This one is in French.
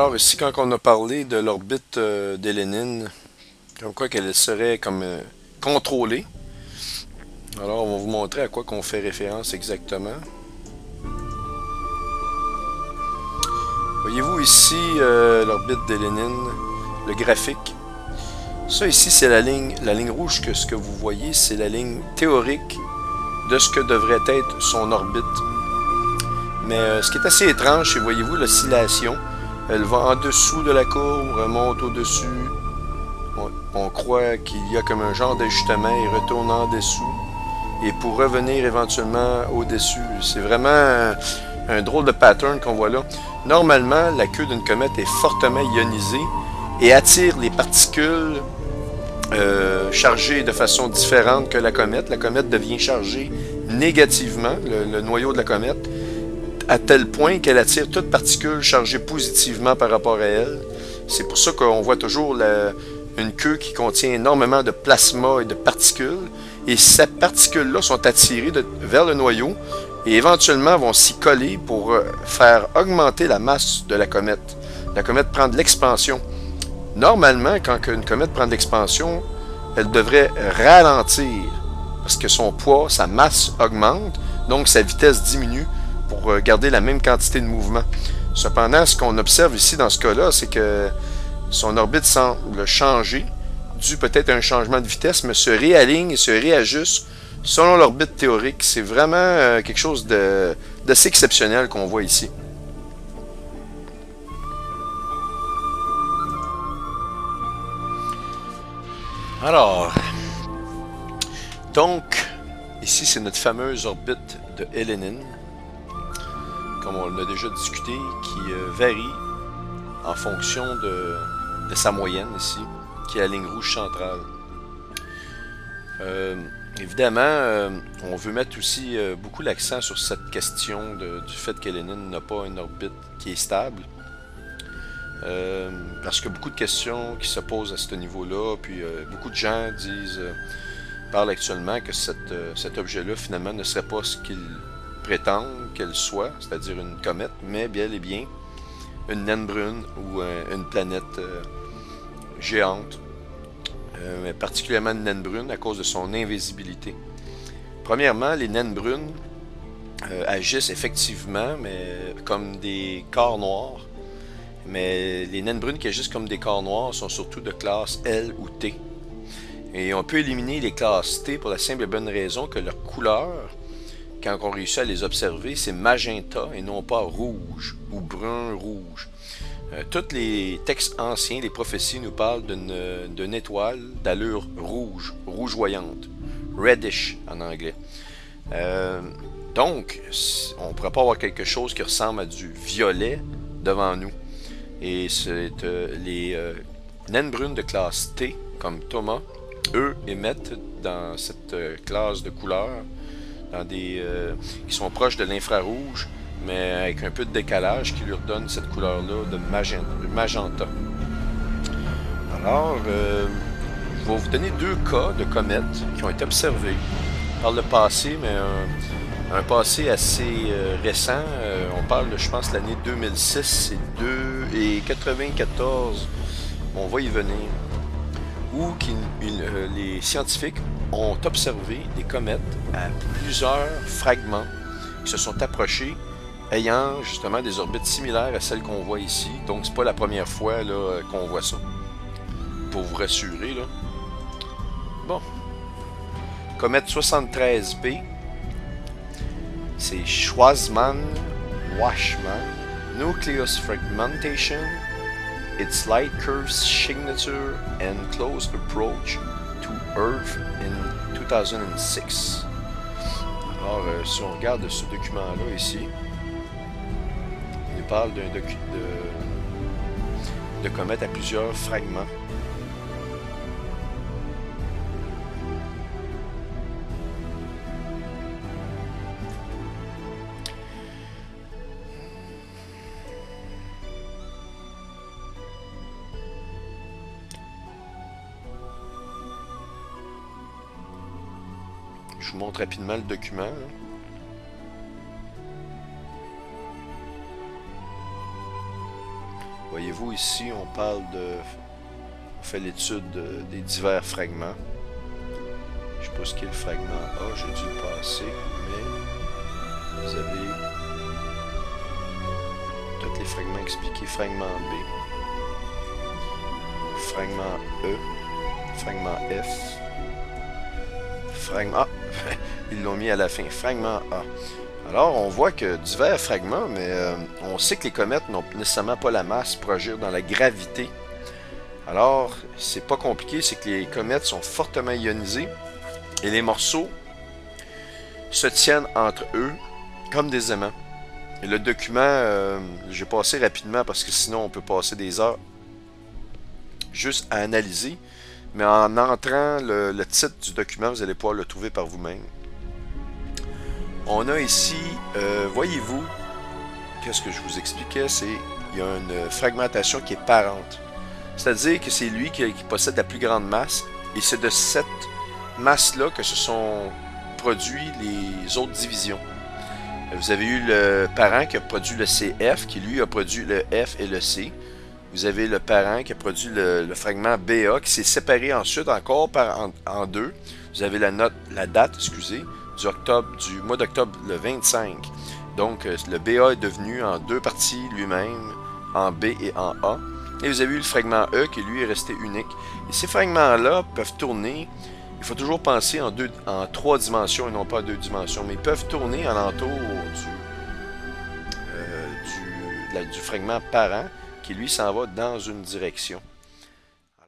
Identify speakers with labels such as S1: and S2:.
S1: Alors, ici, quand on a parlé de l'orbite d'Hélénine, comme quoi qu'elle serait comme contrôlée, alors on va vous montrer à quoi qu'on fait référence exactement. Voyez-vous ici l'orbite d'Hélénine, le graphique. Ça ici, c'est la ligne rouge que ce que vous voyez, c'est la ligne théorique de ce que devrait être son orbite. Mais ce qui est assez étrange, c'est, voyez-vous, l'oscillation. Elle va en dessous de la courbe, remonte au-dessus. On croit qu'il y a comme un genre d'ajustement et retourne en dessous. Et pour revenir éventuellement au-dessus. C'est vraiment un drôle de pattern qu'on voit là. Normalement, la queue d'une comète est fortement ionisée et attire les particules chargées de façon différente que la comète. La comète devient chargée négativement, le noyau de la comète, à tel point qu'elle attire toute particule chargée positivement par rapport à elle. C'est pour ça qu'on voit toujours une queue qui contient énormément de plasma et de particules. Et ces particules-là sont attirées vers le noyau et éventuellement vont s'y coller pour faire augmenter la masse de la comète. La comète prend de l'expansion. Normalement, quand une comète prend de l'expansion, elle devrait ralentir parce que son poids, sa masse augmente, donc sa vitesse diminue pour garder la même quantité de mouvement. Cependant, ce qu'on observe ici dans ce cas-là, c'est que son orbite semble changer, dû peut-être à un changement de vitesse, mais se réaligne et se réajuste selon l'orbite théorique. C'est vraiment quelque chose d'assez exceptionnel qu'on voit ici. Alors, donc, ici c'est notre fameuse orbite de Hélénine, comme on l'a déjà discuté, qui varie en fonction de sa moyenne ici, qui est la ligne rouge centrale. Évidemment, on veut mettre aussi beaucoup l'accent sur cette question du fait qu'Hélénine n'a pas une orbite qui est stable. Parce qu'il y a beaucoup de questions qui se posent à ce niveau-là, puis beaucoup de gens parlent actuellement que cet objet-là, finalement, ne serait pas ce qu'ils prétendent qu'elle soit, c'est-à-dire une comète, mais bien et bien une naine brune ou une planète géante, mais particulièrement une naine brune à cause de son invisibilité. Premièrement, les naines brunes agissent effectivement mais comme des corps noirs, mais les naines brunes qui agissent comme des corps noirs sont surtout de classe L ou T. Et on peut éliminer les classes T pour la simple et bonne raison que leur couleur, quand on réussit à les observer, c'est magenta et non pas rouge ou brun-rouge. Tous les textes anciens, les prophéties nous parlent d'une étoile d'allure rouge, rougeoyante, reddish en anglais. Donc, on ne pourrait pas avoir quelque chose qui ressemble à du violet devant nous. Et c'est les naines brunes de classe T, comme Thomas, eux émettent dans cette classe de couleurs qui sont proches de l'infrarouge, mais avec un peu de décalage qui leur donne cette couleur-là de magenta. Alors, je vais vous donner deux cas de comètes qui ont été observés par le passé, mais un passé assez récent. On parle de, je pense, l'année 2006 et 94. On va y venir. Où les scientifiques ont observé des comètes à plusieurs fragments qui se sont approchés ayant justement des orbites similaires à celles qu'on voit ici. Donc c'est pas la première fois là, qu'on voit ça. Pour vous rassurer là. Bon. Comète 73B. C'est Schwarzmann-Wachmann Nucleus Fragmentation, its light curve signature and close approach to Earth in 2006. Alors, si on regarde ce document-là ici, il nous parle de comètes à plusieurs fragments. Je vous montre rapidement le document. Voyez-vous ici, on parle de... On fait l'étude des divers fragments. Je sais pas ce qu'est le fragment A, j'ai dû le passer, mais vous avez tous les fragments expliqués. Fragment B, fragment E, fragment F, fragment A. Ils l'ont mis à la fin, fragment A. Alors, on voit que divers fragments, mais on sait que les comètes n'ont nécessairement pas la masse pour agir dans la gravité. Alors, c'est pas compliqué, c'est que les comètes sont fortement ionisées et les morceaux se tiennent entre eux comme des aimants. Et le document, j'ai passé rapidement parce que sinon on peut passer des heures juste à analyser. Mais en entrant le titre du document, vous allez pouvoir le trouver par vous-même. On a ici, voyez-vous, qu'est-ce que je vous expliquais, c'est il y a une fragmentation qui est parente. C'est-à-dire que c'est lui qui possède la plus grande masse, et c'est de cette masse-là que se sont produits les autres divisions. Vous avez eu le parent qui a produit le CF, qui lui a produit le F et le C. Vous avez le parent qui a produit le fragment BA, qui s'est séparé ensuite encore en deux. Vous avez la date, excusez, du mois d'octobre le 25. Donc le BA est devenu en deux parties lui-même, en B et en A. Et vous avez eu le fragment E qui lui est resté unique. Et ces fragments-là peuvent tourner, il faut toujours penser en trois dimensions et non pas en deux dimensions, mais ils peuvent tourner alentour du fragment parent qui lui s'en va dans une direction.